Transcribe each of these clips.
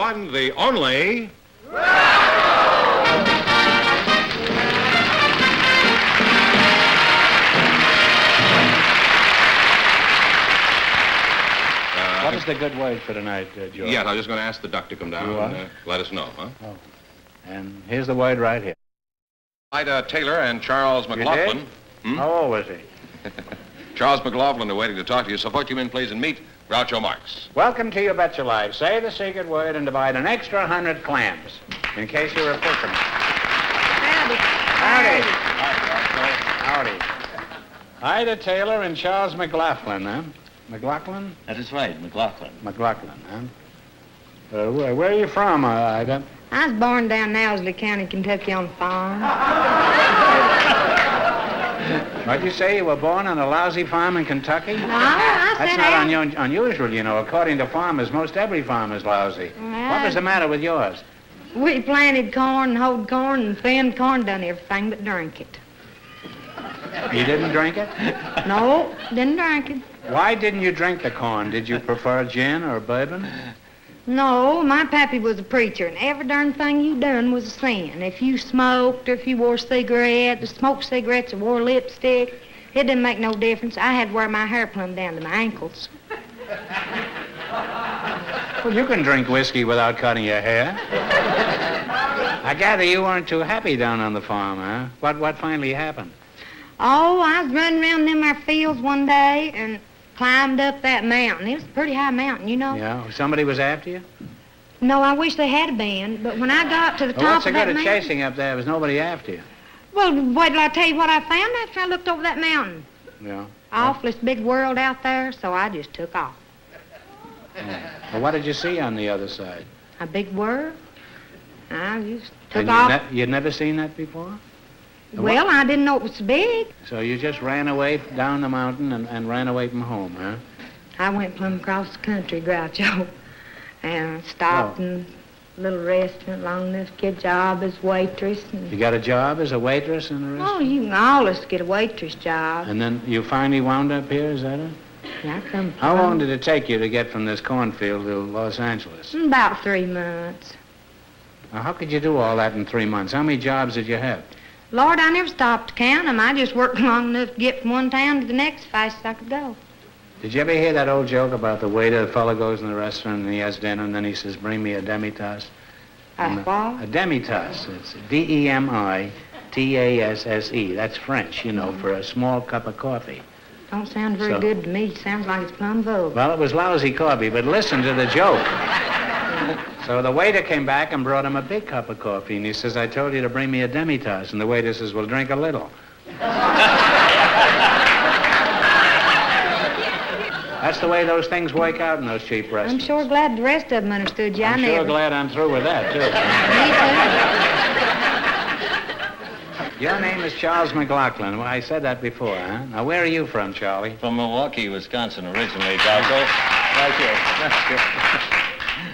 one, the only... What is the good word for tonight, George? Yes, I was just going to ask the duck to come down and let us know, huh? Oh. And here's the word right here. Ida Taylor and Charles McLaughlin. How old was he? Charles McLaughlin are waiting to talk to you, so put you in, please, and meet Groucho Marx. Welcome to You Bet Your Life. Say the secret word and divide an extra 100 clams, in case you're a fisherman. Howdy. Howdy. Ida Taylor and Charles McLaughlin, huh? McLaughlin? That is right, McLaughlin. McLaughlin, huh? Where are you from, Ida? I was born down in Owsley County, Kentucky on a farm. What'd you say? You were born on a lousy farm in Kentucky? No, I That's said not unusual, you know. According to farmers, most every farm is lousy. What was the matter with yours? We planted corn and hoed corn and thinned corn, done everything but drink it. You didn't drink it? No, didn't drink it. Why didn't you drink the corn? Did you prefer gin or bourbon? No, my pappy was a preacher, and every darn thing you done was a sin. If you smoked, or if you wore cigarettes, or smoked cigarettes, or wore lipstick, it didn't make no difference. I had to wear my hair plumb down to my ankles. Well, you can drink whiskey without cutting your hair. I gather you weren't too happy down on the farm, huh? What finally happened? Oh, I was running around them our fields one day and climbed up that mountain. It was a pretty high mountain, you know. Yeah, somebody was after you? No, I wish they had been, but when I got to the top What's the of that good of mountain... chasing up there? There was nobody after you. Well, wait till I tell you what I found after I looked over that mountain. Yeah. Awfully big world out there, so I just took off. Yeah. Well, what did you see on the other side? A big world? I just took And off. you'd never seen that before? Well, I didn't know it was so big. So you just ran away down the mountain and ran away from home, huh? I went plumb across the country, Groucho, and stopped in a little restaurant long enough to get a job as waitress. And... You got a job as a waitress in a restaurant? Oh, you can always get a waitress job. And then you finally wound up here, is that it? Yeah, I come How long did it take you to get from this cornfield to Los Angeles? About 3 months. Now, how could you do all that in 3 months? How many jobs did you have? Lord, I never stopped to count them. I just worked long enough to get from one town to the next as fast as I could go. Did you ever hear that old joke about the waiter? The fellow goes in the restaurant and he has dinner and then he says, bring me a demi-tasse. What? A demi-tasse. It's D-E-M-I-T-A-S-S-E. That's French, you know, for a small cup of coffee. Don't sound very good to me. Sounds like it's plumb vulgar. Well, it was lousy coffee, but listen to the joke. So the waiter came back and brought him a big cup of coffee, and he says, I told you to bring me a demi-tasse. And the waiter says, well, drink a little. That's the way those things work out in those cheap restaurants. I'm sure glad the rest of them understood you. I'm sure glad I'm through with that, too. Me too. Your name is Charles McLaughlin. Well, I said that before, huh? Now, where are you from, Charlie? From Milwaukee, Wisconsin, originally, Groucho. Right here.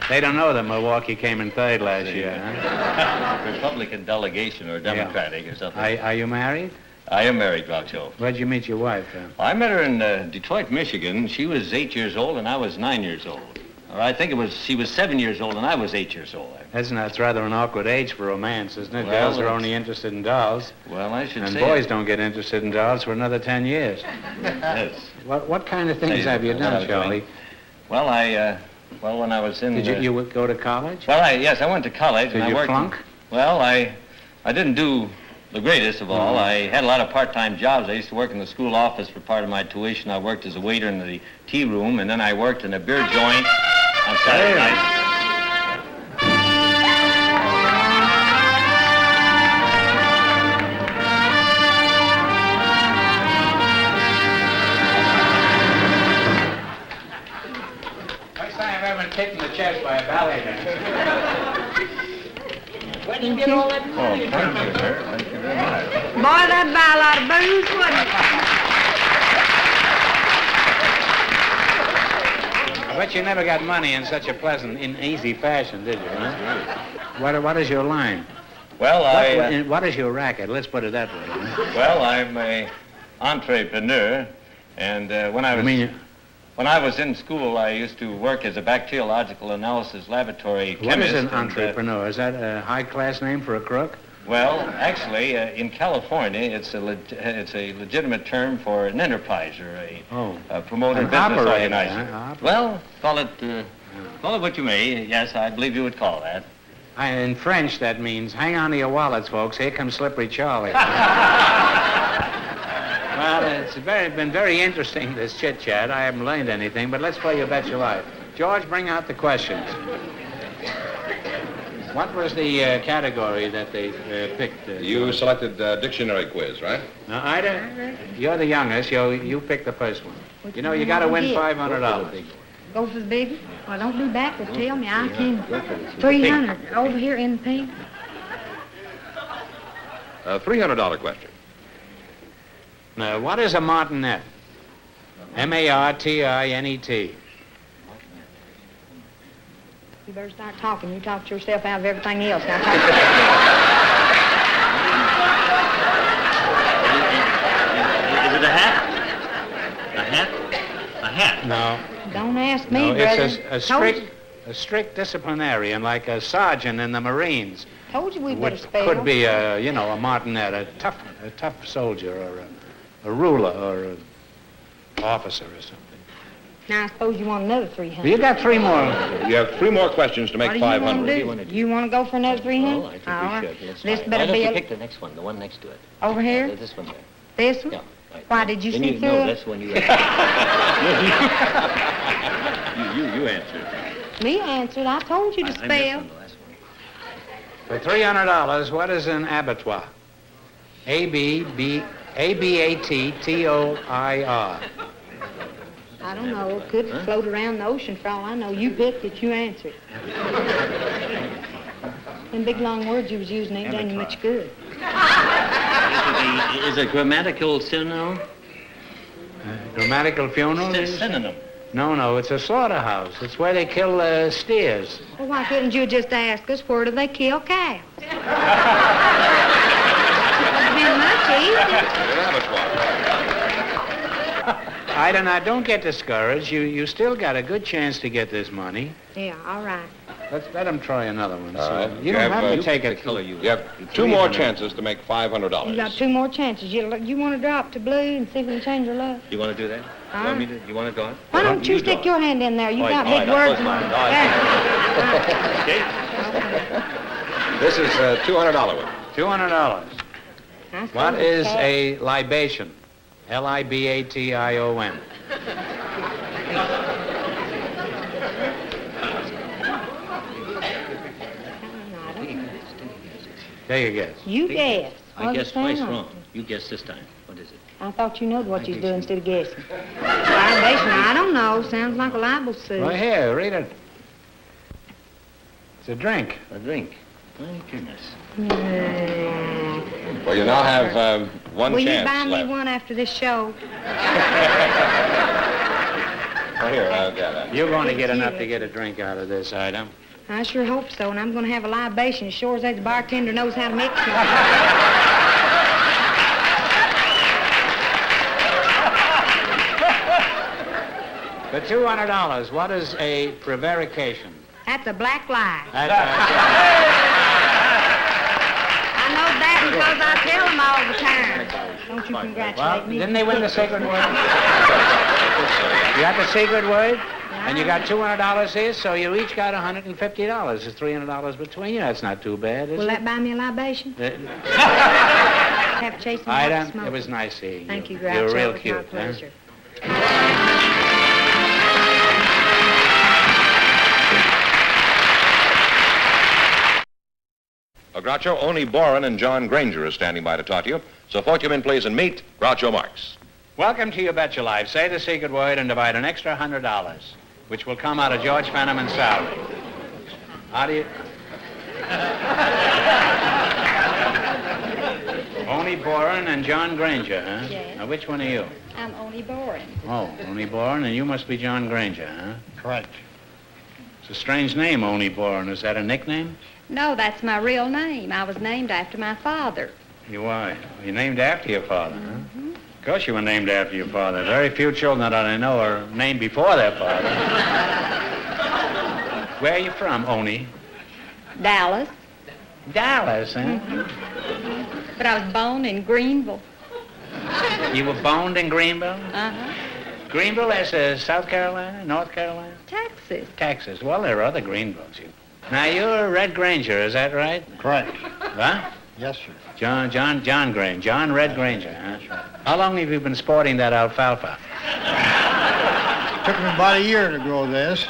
They don't know that Milwaukee came in third last year, huh? Republican delegation or Democratic or something. Are you married? I am married, Groucho. Where'd you meet your wife, huh? I met her in Detroit, Michigan. She was 8 years old and I was 9 years old. Or I think she was 7 years old and I was 8 years old. That's rather an awkward age for romance, isn't it? Well, Girls are only interested in dolls. Well, I should and say... And boys don't get interested in dolls for another 10 years. Yes. What kind of things have you done, Charlie? Well, Well, when I was in... Did you go to college? Well, yes, I went to college. Did you flunk? Well, I didn't do the greatest of all. I had a lot of part-time jobs. I used to work in the school office for part of my tuition. I worked as a waiter in the tea room, and then I worked in a beer joint on Saturday night. Kicked in the chest by a ballet dancer. Where did you get all that money? Oh, thank you, sir. Thank you very much. Boy, that'd buy a lot of booze, wouldn't it? I bet you never got money in such a pleasant, easy fashion, did you? Huh? What is your line? Well, what is your racket? Let's put it that way. Huh? Well, I'm a entrepreneur, and when I was... When I was in school, I used to work as a bacteriological analysis laboratory chemist. What is an and, entrepreneur? Is that a high-class name for a crook? Well, actually, in California, it's a legitimate term for an enterpriser, a promoter, an business operator, organizer. huh? Well, call it what you may. Yes, I believe you would call that. In French, that means, hang on to your wallets, folks. Here comes Slippery Charlie. Well, it's been very interesting, this chit-chat. I haven't learned anything, but let's play You Bet Your Life. George, bring out the questions. What was the category that they picked? You selected dictionary quiz, right? Now, Ida, you're the youngest. You pick the first one. Which You know, one you you got to wanna win get? $500. Go for the big one? Well, don't do backwards. Tell me. I can. 300 over here in the pink. A $300 question. Now, what is a martinet? M-A-R-T-I-N-E-T. You better start talking. You talked yourself out of everything else. Now talk. Is it a hat? A hat? A hat? No. Don't ask me, No, brother. it's Told you- a strict disciplinarian, like a sergeant in the Marines. Told you we better Which spell. could be a martinet, a tough soldier, or a ruler, or an officer or something. Now I suppose you want another 300. You got 3 more. You have 3 more questions to make What do you 500. want to do? You want to go for another 300? Well, I think All we right. should. Let's This try it. better Why don't be you a- pick the next one, the one next to it. over here. This one there. This one. Yeah. Right. Why did you Then see through No, it? that's the one you You answered. Me answered. I told you to I missed spell. on the last one. For $300, what is an abattoir? A-B-A-T-T-O-I-R. I don't know. It could float around the ocean for all I know. You picked it. You answered. Them big long words you was using ain't done you much good. Is it grammatical synonym? Grammatical funeral? It's a synonym. No, it's a slaughterhouse. It's where they kill steers. Well, why couldn't you just ask us where do they kill cows? It'd been much easier. An abattoir. Ida, now don't get discouraged. You still got a good chance to get this money. Yeah, all right. Let's let him try another one. All right. You don't have to take The it. color you You have 2 more chances to make $500. You got 2 more chances. You want to drop to blue and see if we can change your luck? You want to do that? All Want me right. to? You want to go on? Why don't you You stick draw. your hand in there? You All got right, big all right, words. I'll close mine. All There. Okay. This is a $200 one. $200. I suppose What it's is cash. a libation? L-I-B-A-T-I-O-N. Take a guess. You guess. I What's guessed the twice thing? wrong. You guessed this time. What is it? I thought you know what you was doing instead of guessing. Libation, I don't know. Sounds like a libel suit. Well, here, read it. It's a drink. A drink. My goodness. Well, you now have one Will you chance buy me left. one after this show? Oh, here, I'll get that. You're going to get enough to get a drink out of this item. I sure hope so, and I'm going to have a libation as sure as that bartender knows how to mix it. For $200, what is a prevarication? That's a black lie. That's I know that because I tell them all the time. Don't you congratulate well, me? didn't they win the secret word? You got the secret word, and you got $200 here, so you each got $150. There's $300 between you. That's not too bad, is Will it? that buy me a libation? Have to chase me out Ida, to smoke. it was nice seeing you. Thank you, Groucho. You're real It was cute. my huh? pleasure. Groucho, Oni Boren and John Granger are standing by to talk to you. So forth you men please and meet Groucho Marx. Welcome to You Bet Your Life. Say the secret word and divide an extra $100, which will come out of George Fenneman's salary. How do you... Oni Boren and John Granger, huh? Yes. Now, which one are you? I'm only boring. Oh, Oni Boren, and you must be John Granger, huh? Correct. It's a strange name, Oni Boren. Is that a nickname? No, that's my real name. I was named after my father. You are. You're named after your father, huh? Of course you were named after your father. Very few children that I know are named before their father. Where are you from, Oni? Dallas. Dallas, huh? But I was born in Greenville. You were born in Greenville? Uh-huh. Greenville, that's South Carolina, North Carolina? Texas. Texas. Well, there are other Greenvilles. Now, you're Red Granger, is that right? Correct. Huh? Yes, sir. John Granger. John Red Granger, huh? How long have you been sporting that alfalfa? Took me about a year to grow this.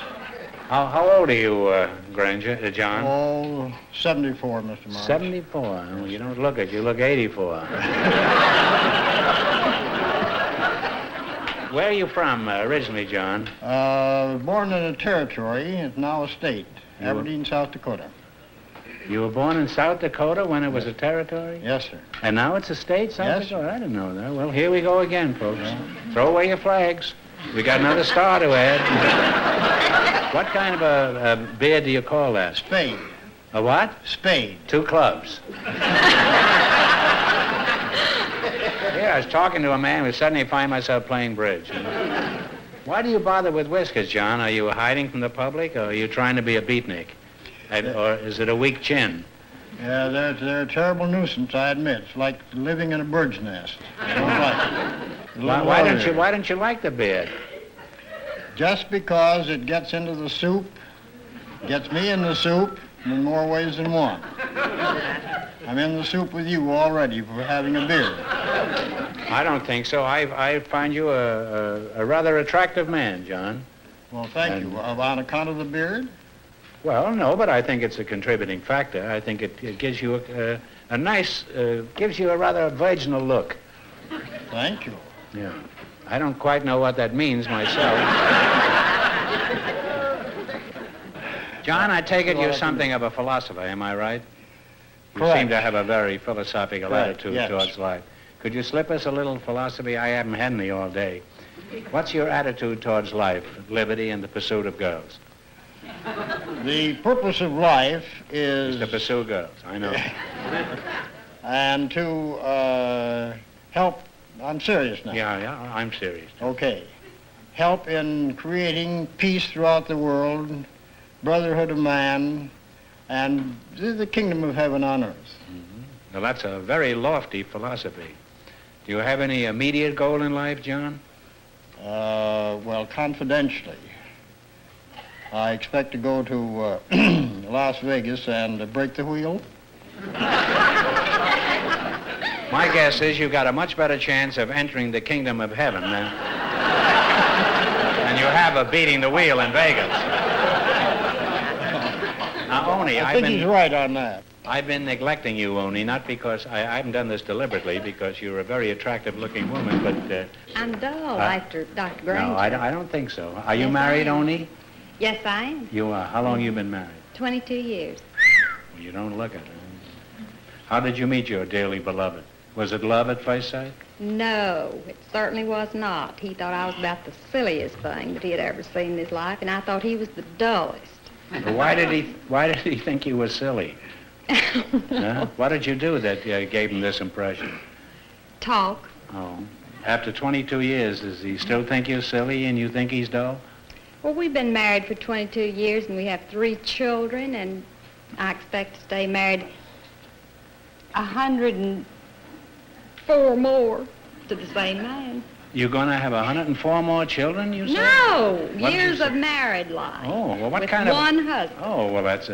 How old are you, Granger, John? Oh, 74, Mr. Marx. 74. Well, you don't look it. You look 84. Where are you from originally, John? Born in a territory. It's now a state. You were- Aberdeen, South Dakota. You were born in South Dakota when it was a territory? Yes, sir. And now it's a state, South Yes. Dakota? I didn't know that. Well, here we go again, folks. Throw away your flags. We got another star to add. What kind of a beard do you call that? Spade. A what? Spade. 2 clubs. Yeah, I was talking to a man who suddenly find myself playing bridge. Why do you bother with whiskers, John? Are you hiding from the public, or are you trying to be a beatnik? Or is it a weak chin? Yeah, they're a terrible nuisance, I admit. It's like living in a bird's nest. I don't like it. Why don't you like the beard? Just because it gets into the soup, gets me in the soup in more ways than one. I'm in the soup with you already for having a beard. I don't think so. I find you a rather attractive man, John. Well, thank you. On account of the beard? Well, no, but I think it's a contributing factor. I think it gives you a nice, gives you a rather virginal look. Thank you. Yeah. I don't quite know what that means myself. John, I take it you're something of a philosopher, am I right? You Correct. seem to have a very philosophical Correct, attitude yes. towards life. Could you slip us a little philosophy? I haven't had any all day. What's your attitude towards life, liberty, and the pursuit of girls? The purpose of life is To pursue girls, I know. and to help. I'm serious now. Yeah, I'm serious. Okay. Help in creating peace throughout the world, brotherhood of man, and the kingdom of heaven on earth. Well, that's a very lofty philosophy. Do you have any immediate goal in life, John? Well, confidentially, I expect to go to Las Vegas and break the wheel. My guess is you've got a much better chance of entering the kingdom of heaven than you have of beating the wheel in Vegas. Now, Oni, I think he's right on that. I've been neglecting you, Oni, not because I haven't done this deliberately, because you're a very attractive-looking woman, but... I'm dull after Dr. Granger. No, I don't think so. Are you Yes, married, I am. Oni? Yes, I am. You are. How long you been married? 22 years. Well, you don't look it. How did you meet your dearly beloved? Was it love at first sight? No, it certainly was not. He thought I was about the silliest thing that he had ever seen in his life, and I thought he was the dullest. Well, why did he think you were silly? Huh? What did you do that gave him this impression? Talk. Oh. After 22 years, does he still think you're silly and you think he's dull? Well, we've been married for 22 years, and we have 3 children, and I expect to stay married 104 more to the same man. You're going to have 104 more children, you said? No, What did you years say? of married life. Oh, well, what with kind of... one husband. Oh, well, that's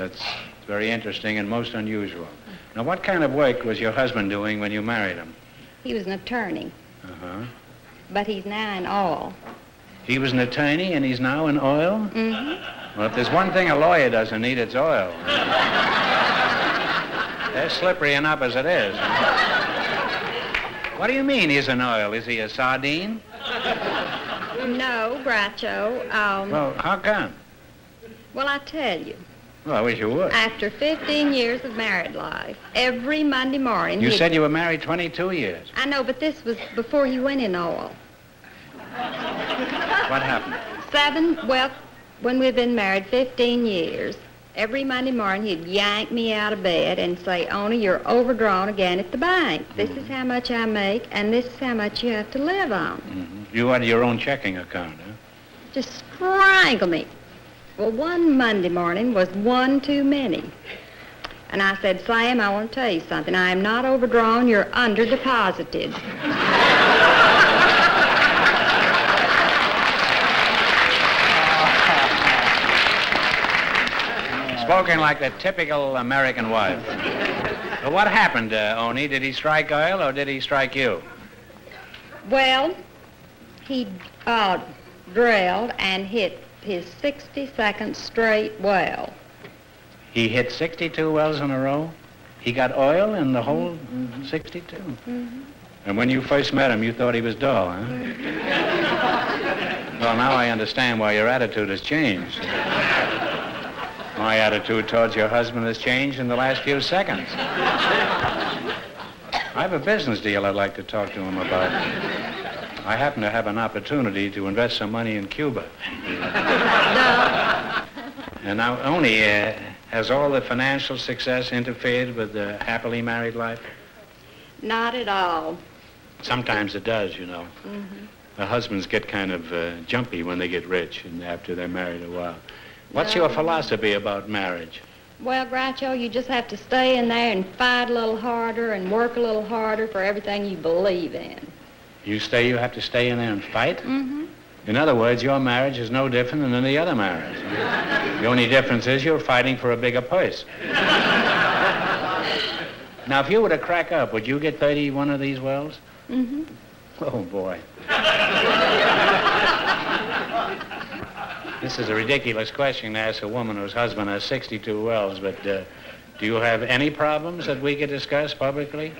very interesting and most unusual. Now, what kind of work was your husband doing when you married him? He was an attorney, Uh-huh. but he's now in oil. He was an attorney and he's now in oil? Mm-hmm. Well, if there's one thing a lawyer doesn't need, it's oil. They're slippery enough as it is. What do you mean he's in oil? Is he a sardine? No, Groucho. Well, how come? Well, I tell you, Well, I wish you would. after 15 years of married life, every Monday morning... You he'd- said you were married 22 years. I know, but this was before he went in oil. What happened? When we've been married 15 years, Every Monday morning, he'd yank me out of bed and say, Ona, you're overdrawn again at the bank. This is how much I make, and this is how much you have to live on. You had your own checking account, huh? Just strangle me. Well, one Monday morning was one too many. And I said, Sam, I want to tell you something. I am not overdrawn. You're under-deposited. Spoken like the typical American wife. But what happened, Oni? Did he strike oil or did he strike you? Well, he drilled and hit his 62nd straight well. He hit 62 wells in a row? He got oil in the whole 62? And when you first met him, you thought he was dull, huh? Well, now I understand why your attitude has changed. My attitude towards your husband has changed in the last few seconds. I have a business deal I'd like to talk to him about. I happen to have an opportunity to invest some money in Cuba. And now, Oni, has all the financial success interfered with the happily married life? Not at all. Sometimes it does, you know. The husbands get kind of jumpy when they get rich and after they're married a while. What's your philosophy about marriage? Well, Groucho, you just have to stay in there and fight a little harder and work a little harder for everything you believe in. You have to stay in there and fight? In other words, your marriage is no different than any other marriage. The only difference is you're fighting for a bigger purse. Now, if you were to crack up, would you get 31 of these wells? Oh, boy. This is a ridiculous question to ask a woman whose husband has 62 wells, but do you have any problems that we could discuss publicly?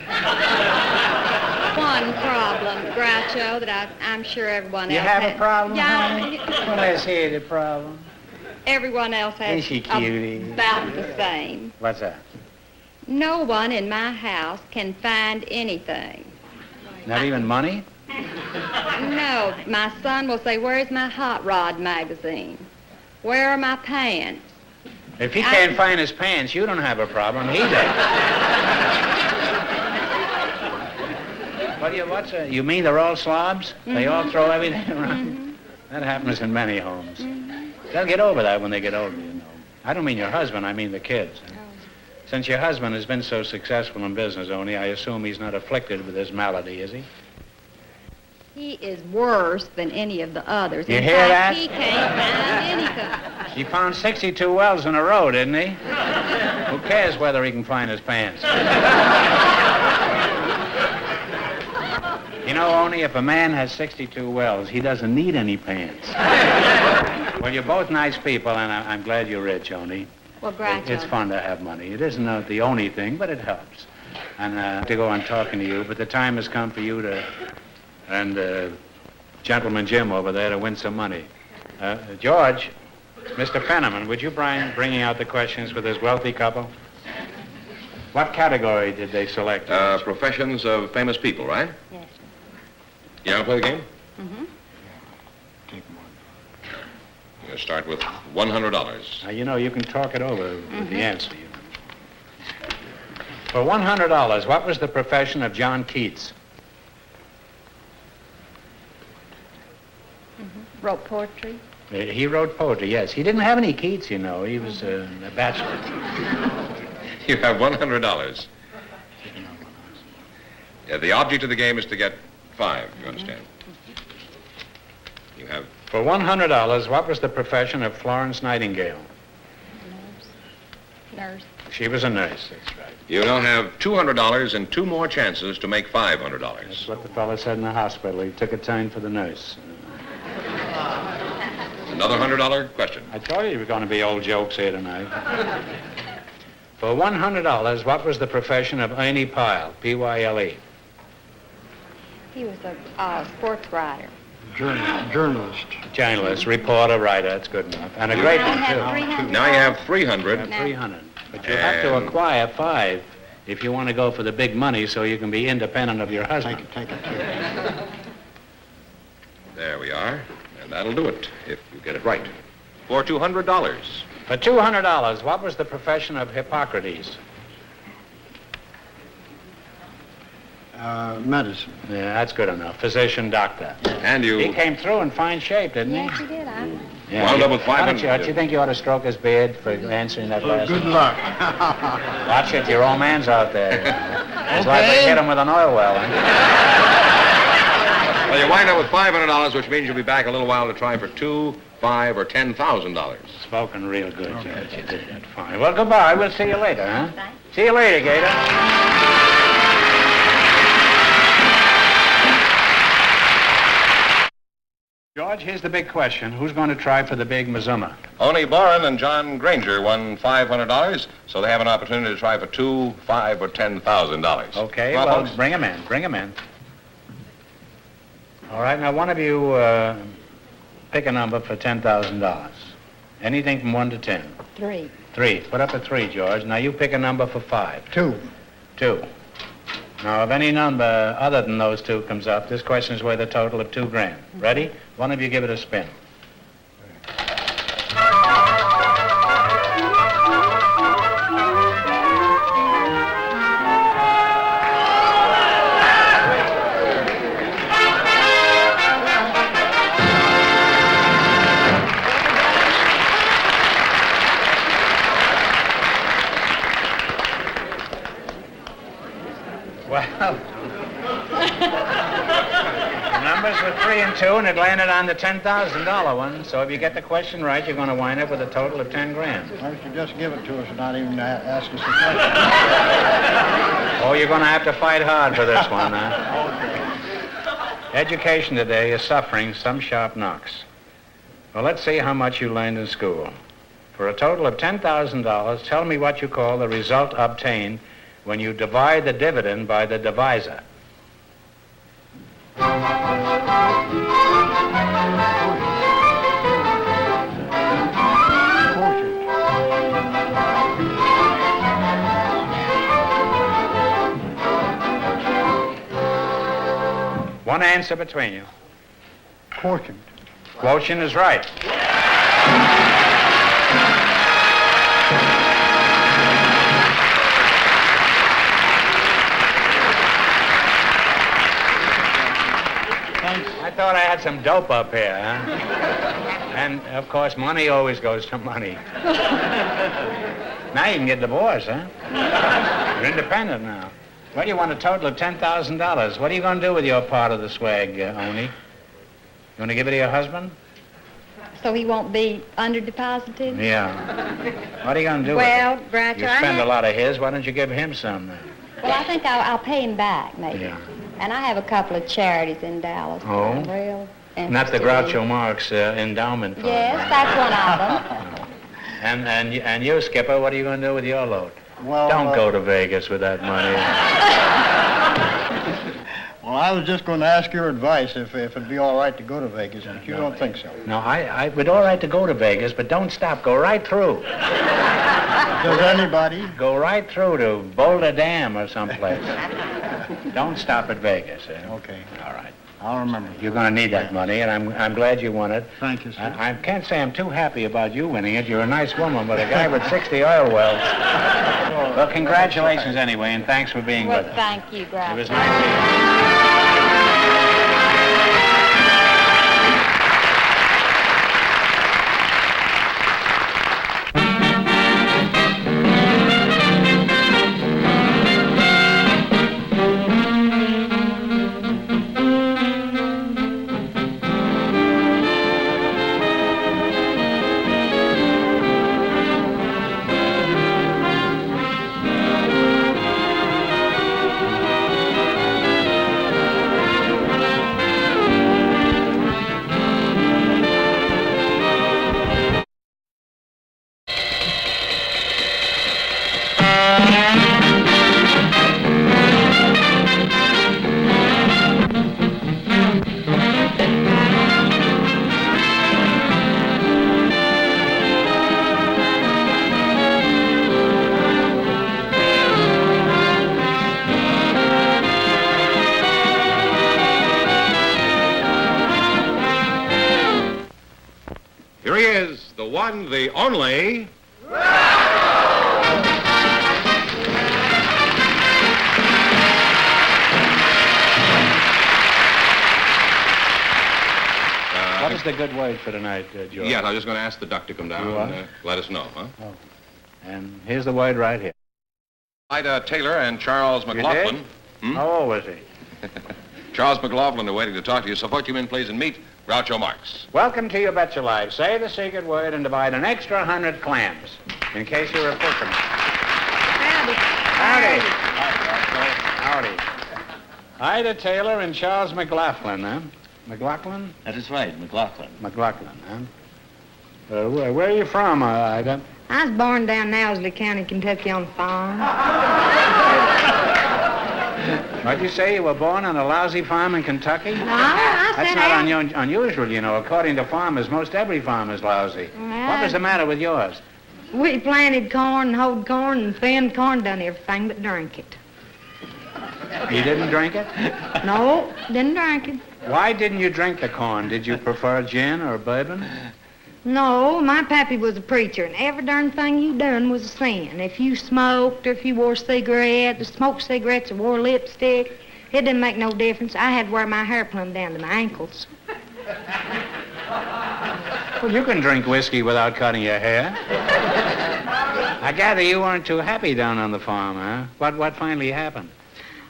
One problem, Groucho, that I'm sure everyone else You have has. a problem, Yeah, honey? Well, let's hear the problem. everyone else has Is she cutie? about the same. What's that? No one in my house can find anything. Not even money? No, my son will say, where's my hot rod magazine? Where are my pants? If he can't find his pants, you don't have a problem. He does. You mean they're all slobs? They all throw everything around? That happens in many homes. They'll get over that when they get older, you know. I don't mean your husband, I mean the kids. Since your husband has been so successful in business, Oni, I assume he's not afflicted with this malady, is he? He is worse than any of the others. You in hear fact, that? He can't find anything. He found 62 wells in a row, didn't he? Who cares whether he can find his pants? You know, Oni, if a man has 62 wells, he doesn't need any pants. Well, you're both nice people, and I'm glad you're rich, Oni. Well, Groucho. It's fun to have money. It isn't the only thing, but it helps. And to go on talking to you, but the time has come for you to, and Gentleman Jim over there, to win some money. George, Mr. Fenneman, would you mind bringing out the questions for this wealthy couple? What category did they select? Professions of famous people, right? Yes. You want to play the game? Take one. You're going to start with $100. Now, you know, you can talk it over with the answer. You know. For $100, what was the profession of John Keats? Wrote poetry. He wrote poetry, yes. He didn't have any Keats, you know. He was a bachelor. You have $100. Yeah, the object of the game is to get 5, you understand? You have... For $100, what was the profession of Florence Nightingale? Nurse. She was a nurse, that's right. You now have $200 and 2 more chances to make $500. That's what the fellow said in the hospital. He took a turn for the nurse. Another $100 question. I told you there were going to be old jokes here tonight. For $100, what was the profession of Ernie Pyle, P-Y-L-E? He was a sports writer. Journalist. Journalist, reporter, writer, that's good enough. And a great one, too. Now you have 300. 300. But you have to acquire 5 if you want to go for the big money so you can be independent of your husband. Take it. There we are. And that'll do it, if you get it right. For $200. For $200, what was the profession of Hippocrates? Medicine. Yeah, that's good enough. Physician, doctor. And He you came through in fine shape, didn't he? Yes, you did. Yeah. wound up with Why don't 500. you, you think you ought to stroke his beard for answering that last Good one? luck. Watch it, your old man's out there. It's like they hit him with an oil well. Huh? Well, you wind up with $500, which means you'll be back a little while to try for $2,000, $5,000, or $10,000. Spoken real good, Judge. You did that fine. Well, goodbye. We'll see you later, huh? See you later, Gator. George, here's the big question. Who's going to try for the big Mazuma? Only Boren and John Granger won $500, so they have an opportunity to try for $2,000, $5,000, or $10,000. Okay, Come on, well, folks. bring him in. Bring him in. All right, now one of you pick a number for $10,000. Anything from 1 to 10. 3. 3. Put up a 3, George. Now you pick a number for 5. 2. 2. Now, if any number other than those two comes up, this question is worth a total of $2,000. Ready? One of you give it a spin. Well, the numbers were 3 and 2, and it landed on the $10,000 one. So if you get the question right, you're going to wind up with a total of $10,000. Why don't you just give it to us and not even ask us a question? Oh, you're going to have to fight hard for this one, huh? Education today is suffering some sharp knocks. Well, let's see how much you learned in school. For a total of $10,000, tell me what you call the result obtained when you divide the dividend by the divisor. One answer between you. Quotient. Quotient is right. I thought I had some dope up here, huh? And, of course, money always goes to money. Now you can get divorced, huh? You're independent now. Well, you want a total of $10,000. What are you going to do with your part of the swag, Oni? You want to give it to your husband? So he won't be under-deposited? Yeah. What are you going to do Well, with it? Groucho, You I spend a have- lot of his. Why don't you give him some, then? Well, I think I'll pay him back, maybe. Yeah. And I have a couple of charities in Dallas. that Oh? I'm real Not the interested in. Groucho Marx endowment fund. Yes, that's one of them. And you, Skipper, what are you going to do with your load? Well, Don't go to Vegas with that money. Well, I was just going to ask your advice if it'd be all right to go to Vegas, but you don't think so. No, I would all right to go to Vegas, but don't stop. Go right through. Does anybody? Go right through to Boulder Dam or someplace. Don't stop at Vegas. Okay, All right. I'll remember. You're going to need that money, and I'm glad you won it. Thank you, sir. I can't say I'm too happy about you winning it. You're a nice woman, but a guy with 60 oil wells. Well, congratulations anyway, and thanks for being Well, with us. thank you, It Groucho. was nice meeting you. Here he is, the one, the only What is the good word for tonight, George? Yeah, I was just going to ask the duck to come down You are? and let us know, huh? Oh. And here's the word right here. Ida Taylor and Charles You McLaughlin. did? How old was he? Charles McLaughlin are waiting to talk to you, so put you in, please, and meet Groucho Marx. Welcome to You Bet Your Life. Say the secret word and divide an extra 100 clams, in case you're a fisherman. Howdy. Howdy. Ida Taylor and Charles McLaughlin, huh? McLaughlin? That is right, McLaughlin. McLaughlin, huh? Where are you from, Ida? I was born down in Owsley County, Kentucky on a farm. What'd you say? You were born on a lousy farm in Kentucky? No, I That's said not unusual, you know. According to farmers, most every farm is lousy. What was the matter with yours? We planted corn and hoed corn and thinned corn, done everything but drink it. You didn't drink it? No, didn't drink it. Why didn't you drink the corn? Did you prefer gin or bourbon? No, my pappy was a preacher, and every darn thing you done was a sin. If you smoked, or if you wore cigarettes, or smoked cigarettes, or wore lipstick, it didn't make no difference. I had to wear my hair plumb down to my ankles. Well, you can drink whiskey without cutting your hair. I gather you weren't too happy down on the farm, huh? What finally happened?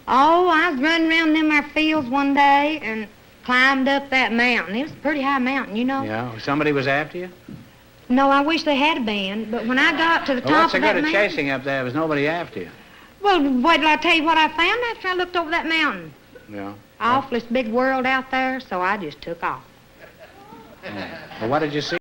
Oh, I was running around them there fields one day and climbed up that mountain. It was a pretty high mountain, you know. Yeah, somebody was after you? No, I wish they had been, but when I got to the Well, top what's the of that good of mountain... chasing up there? There was nobody after you. Well, wait till I tell you what I found after I looked over that mountain. Yeah. Awfulest big world out there, so I just took off. Well, what did you see?